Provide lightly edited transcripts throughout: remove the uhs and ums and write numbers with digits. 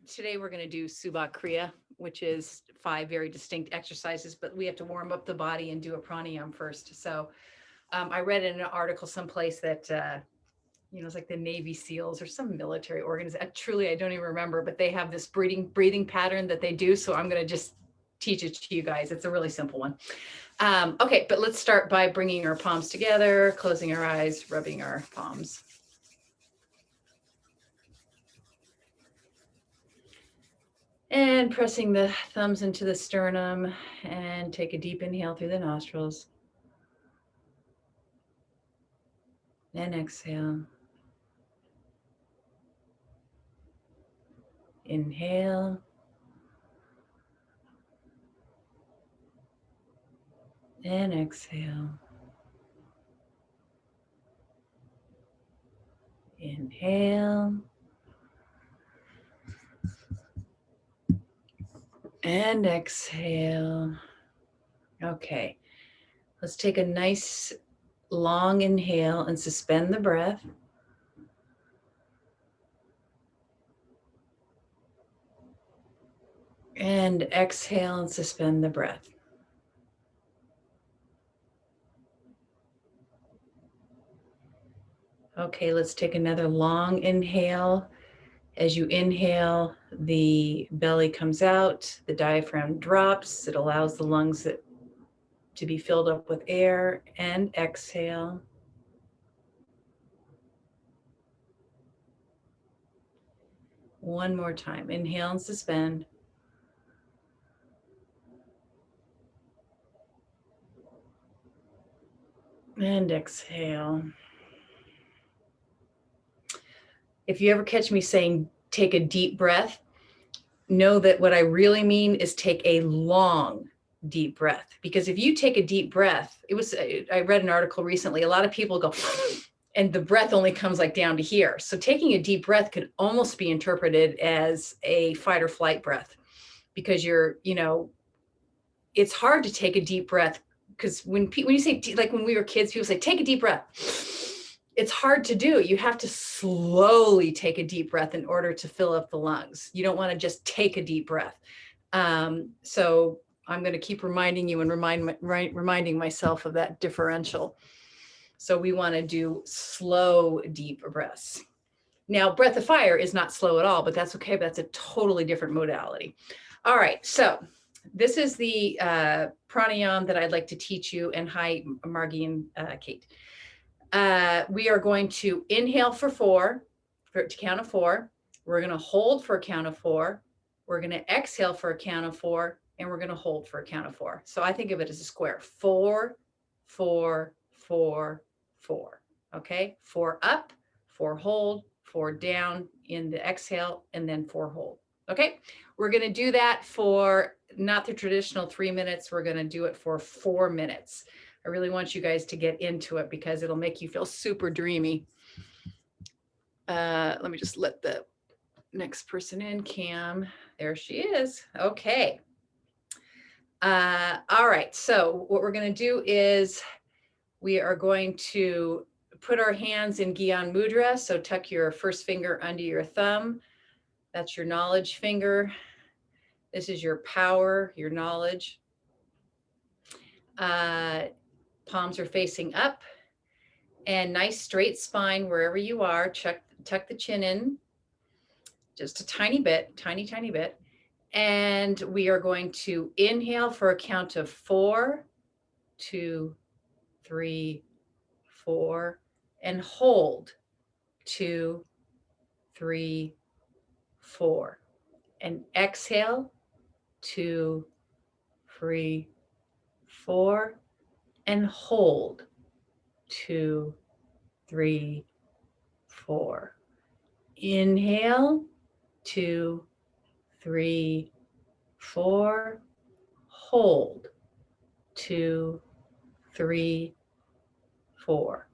Today we're going to do Subagh Kriya, which is 5 very distinct exercises, but we have to warm up the body and do a pranayam first. So I read in an article someplace that, it's like the Navy SEALs or some military organization. Truly, I don't even remember, but they have this breathing pattern that they do. So I'm going to just teach it to you guys. It's a really simple one. Okay, but let's start by bringing our palms together, closing our eyes, rubbing our palms. And pressing the thumbs into the sternum, and take a deep inhale through the nostrils. And exhale. Inhale. And exhale. Inhale. And exhale. Okay. Let's take a nice long inhale and suspend the breath. And exhale and suspend the breath. Okay, let's take another long inhale. As you inhale, the belly comes out, the diaphragm drops. It allows the lungs to be filled up with air. And exhale. One more time. Inhale and suspend. And exhale. If you ever catch me saying, take a deep breath, know that what I really mean is take a long, deep breath. Because if you take a deep breath, I read an article recently, a lot of people go, and the breath only comes like down to here. So taking a deep breath could almost be interpreted as a fight or flight breath, because it's hard to take a deep breath. Because when you say, like when we were kids, people say, take a deep breath. It's hard to do. You have to slowly take a deep breath in order to fill up the lungs. You don't want to just take a deep breath. So I'm going to keep reminding you and reminding myself of that differential. So we want to do slow, deep breaths. Now, breath of fire is not slow at all, but that's okay. That's a totally different modality. All right. So this is the pranayam that I'd like to teach you. And hi, Margie and Kate. We are going to inhale for 4, to count of 4. We're going to hold for a count of 4. We're going to exhale for a count of 4, and we're going to hold for a count of 4. So I think of it as a square. 4, 4, 4, 4. Okay? 4 up, 4 hold, 4 down in the exhale, and then 4 hold. Okay? We're going to do that for not the traditional 3 minutes. We're going to do it for 4 minutes. I really want you guys to get into it because it'll make you feel super dreamy. Let me just let the next person in, Cam. There she is. Okay. All right. So what we're going to do is we are going to put our hands in Gyan Mudra. So tuck your first finger under your thumb. That's your knowledge finger. This is your power, your knowledge. Palms are facing up, and nice straight spine wherever you are. Tuck the chin in just a tiny bit, tiny bit. And we are going to inhale for a count of 4, 2, 3, 4, and hold 2, 3, 4. And exhale 2, 3, 4, and hold 2, 3, 4. Inhale 2, 3, 4. Hold 2, 3, 4.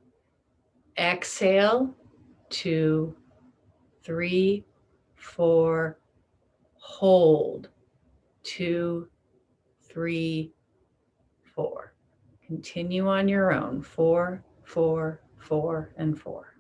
Exhale 2, 3, 4. Hold 2, 3, 4. Continue on your own. 4, 4, 4, and 4.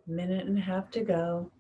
Minute and a half to go.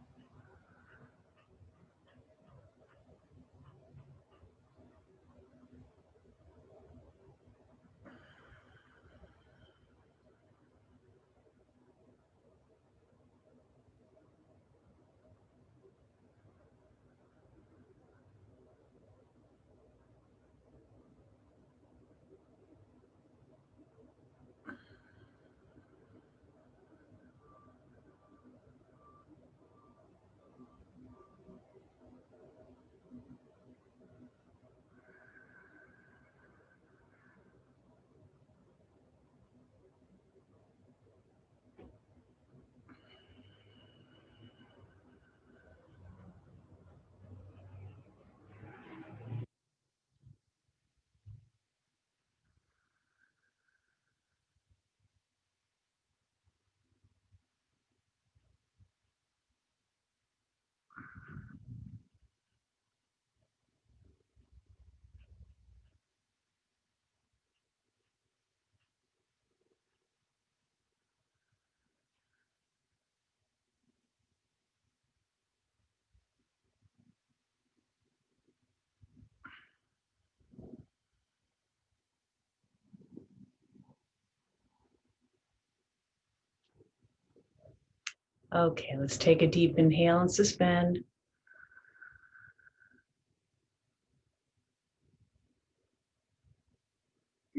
Okay, let's take a deep inhale and suspend.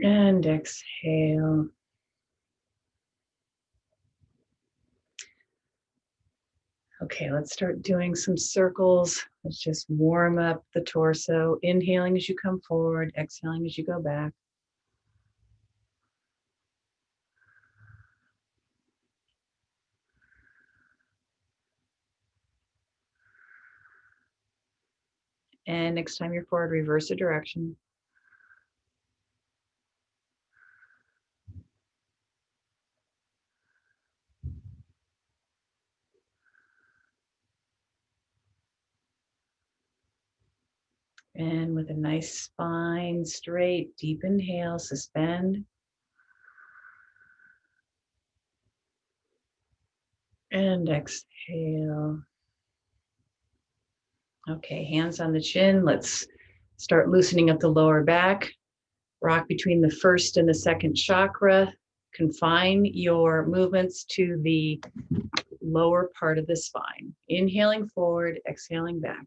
And exhale. Okay, let's start doing some circles. Let's just warm up the torso. Inhaling as you come forward, exhaling as you go back. And next time you're forward, reverse the direction. And with a nice spine straight, deep inhale, suspend. And exhale. Okay, hands on the chin. Let's start loosening up the lower back. Rock between the first and the second chakra. Confine your movements to the lower part of the spine. Inhaling forward, exhaling back.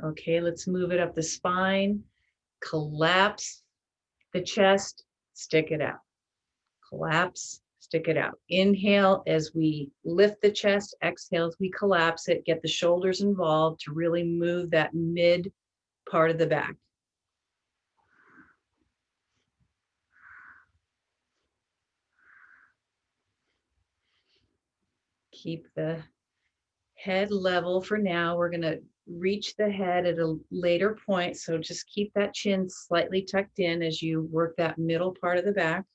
Okay, let's move it up the spine. Collapse the chest, stick it out. Collapse, stick it out. Inhale as we lift the chest, exhale as we collapse it, get the shoulders involved to really move that mid part of the back. Keep the head level for now. We're going to reach the head at a later point. So just keep that chin slightly tucked in as you work that middle part of the back.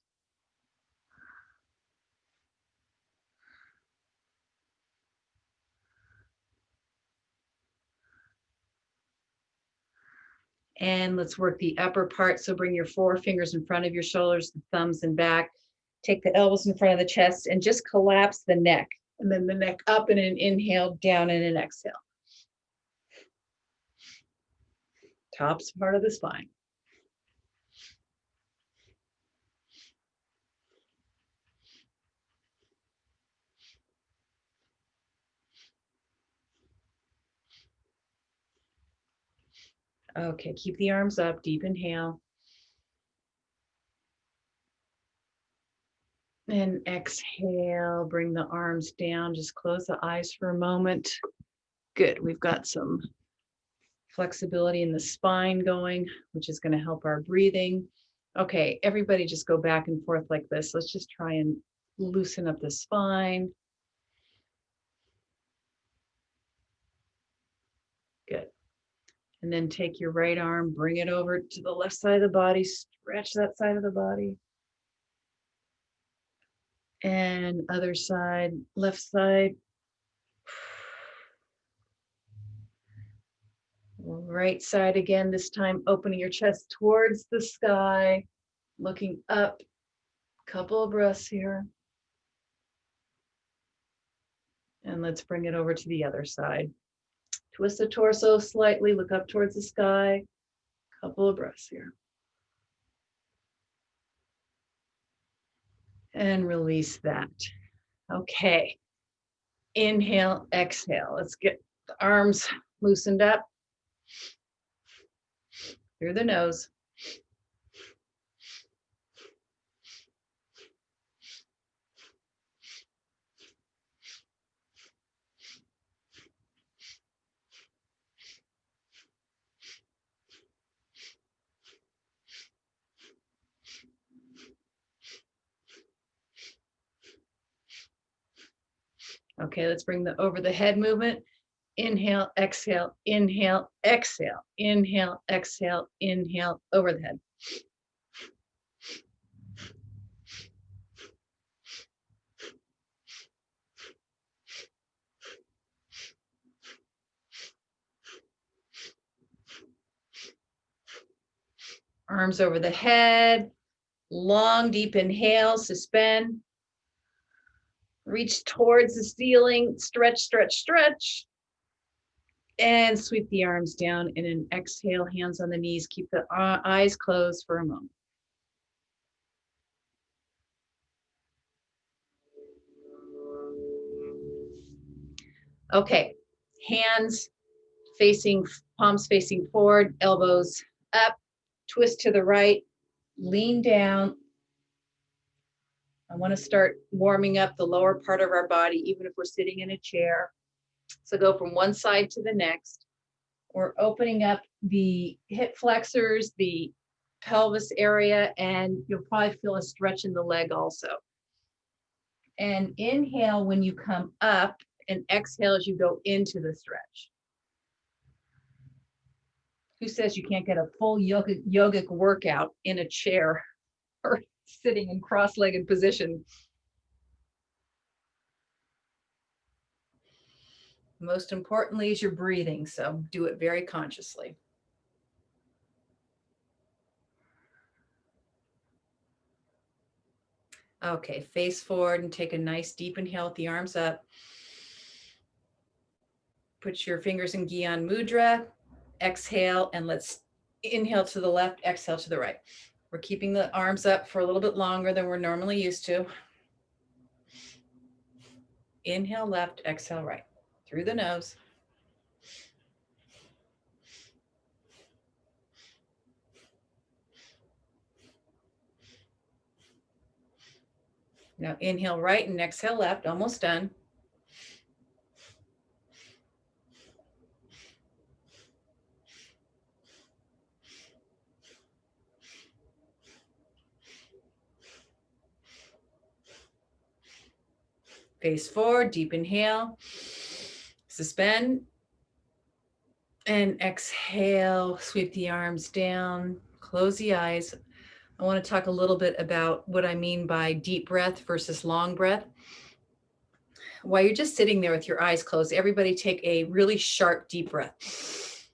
And let's work the upper part. So bring your forefingers in front of your shoulders, the thumbs and back. Take the elbows in front of the chest and just collapse the neck. And then the neck up in an inhale, down in an exhale. Top part of the spine. Okay, keep the arms up, deep inhale. And exhale, bring the arms down, just close the eyes for a moment. Good, we've got some flexibility in the spine going, which is going to help our breathing. Okay, everybody just go back and forth like this. Let's just try and loosen up the spine. Good. And then take your right arm, bring it over to the left side of the body, stretch that side of the body. And other side, left side. Right side again, this time opening your chest towards the sky, looking up. Couple of breaths here. And let's bring it over to the other side. Twist the torso slightly, look up towards the sky. Couple of breaths here. And release that. Okay. Inhale, exhale. Let's get the arms loosened up through the nose. Okay, let's bring the over the head movement. Inhale, exhale, inhale, exhale, inhale, exhale, inhale, over the head. Arms over the head, long, deep inhale, suspend. Reach towards the ceiling, stretch, stretch, stretch. And sweep the arms down in an exhale, hands on the knees. Keep the eyes closed for a moment. Okay, hands facing, palms facing forward, elbows up, twist to the right, lean down. I want to start warming up the lower part of our body, even if we're sitting in a chair. So go from one side to the next. We're opening up the hip flexors, the pelvis area, and you'll probably feel a stretch in the leg also. And inhale when you come up, and exhale as you go into the stretch. Who says you can't get a full yogic workout in a chair or sitting in cross-legged position? Most importantly is your breathing, so do it very consciously. Okay, face forward and take a nice deep inhale with the arms up. Put your fingers in Gyan Mudra. Exhale, and let's inhale to the left, exhale to the right. We're keeping the arms up for a little bit longer than we're normally used to. Inhale left, exhale right. Through the nose. Now inhale right and exhale left, almost done. Face forward, deep inhale. Suspend. And exhale, sweep the arms down, close the eyes. I want to talk a little bit about what I mean by deep breath versus long breath. While you're just sitting there with your eyes closed, everybody take a really sharp, deep breath.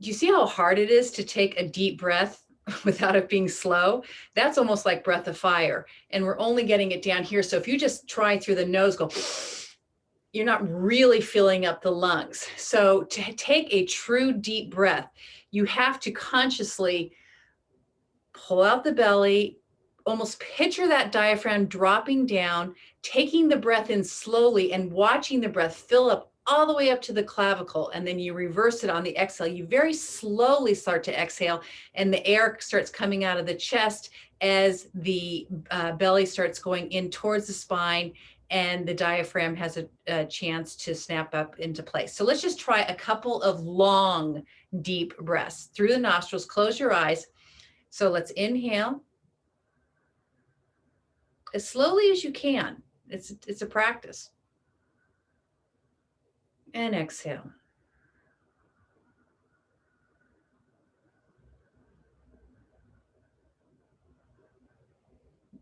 Do you see how hard it is to take a deep breath without it being slow? That's almost like breath of fire. And we're only getting it down here. So if you just try through the nose, go, you're not really filling up the lungs. So to take a true deep breath, you have to consciously pull out the belly, almost picture that diaphragm dropping down, taking the breath in slowly and watching the breath fill up all the way up to the clavicle. And then you reverse it on the exhale. You very slowly start to exhale and the air starts coming out of the chest as the belly starts going in towards the spine and the diaphragm has a chance to snap up into place. So let's just try a couple of long, deep breaths through the nostrils. Close your eyes. So let's inhale as slowly as you can. It's a practice. And exhale.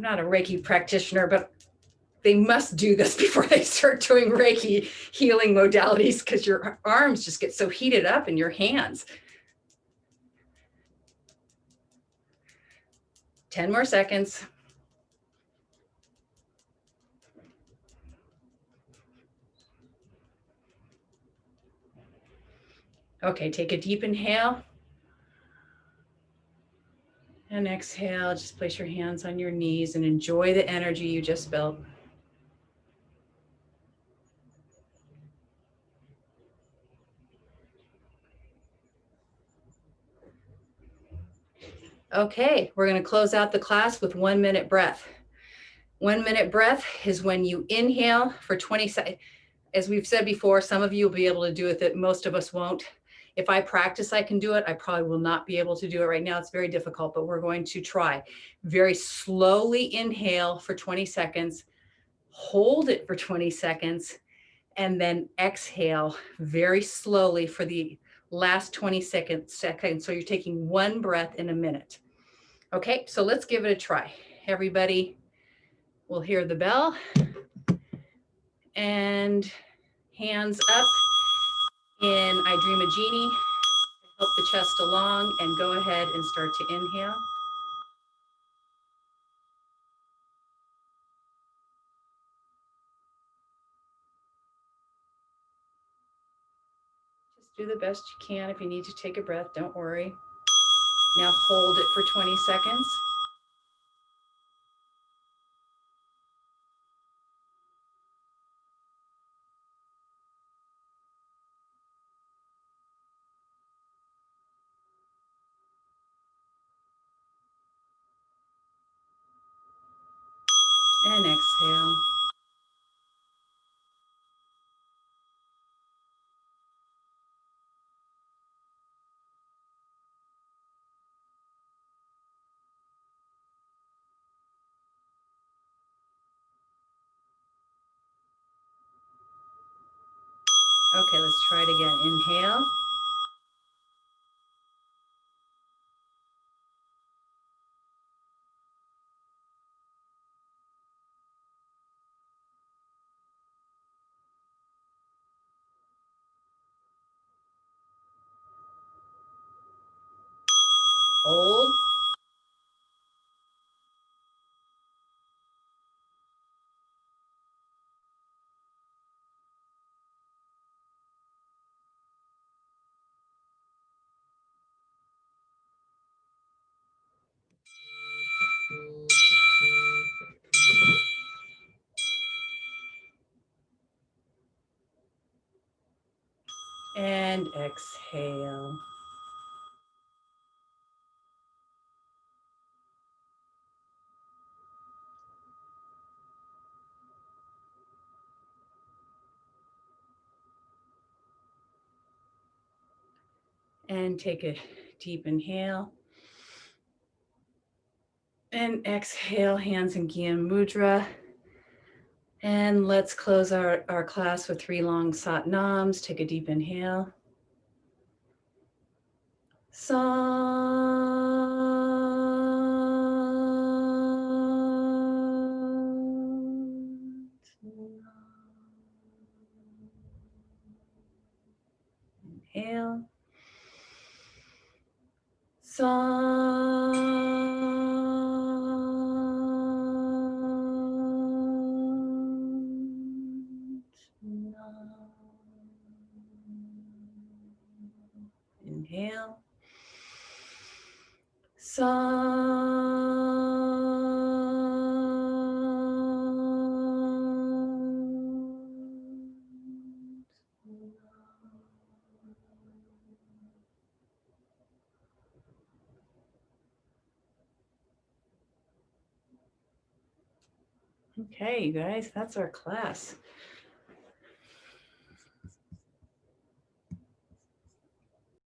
I'm not a Reiki practitioner, but they must do this before they start doing Reiki healing modalities because your arms just get so heated up in your hands. 10 more seconds. Okay, take a deep inhale. And exhale, just place your hands on your knees and enjoy the energy you just felt. Okay, we're going to close out the class with 1 minute breath. 1 minute breath is when you inhale for 20 seconds. As we've said before, some of you will be able to do it, most of us won't. If I practice, I can do it. I probably will not be able to do it right now. It's very difficult, but we're going to try. Very slowly inhale for 20 seconds, hold it for 20 seconds, and then exhale very slowly for the last 20 seconds. So you're taking one breath in a minute. Okay, so let's give it a try. Everybody will hear the bell. And hands up in I Dream a Genie. Help the chest along and go ahead and start to inhale. Just do the best you can. If you need to take a breath, don't worry. Now hold it for 20 seconds. And exhale. Okay, let's try it again. Inhale. Hold. And exhale. And take a deep inhale. And exhale, hands in Gyan Mudra. And let's close our class with 3 long Sat Nams. Take a deep inhale. Inhale. Inhale. Okay, you guys, that's our class.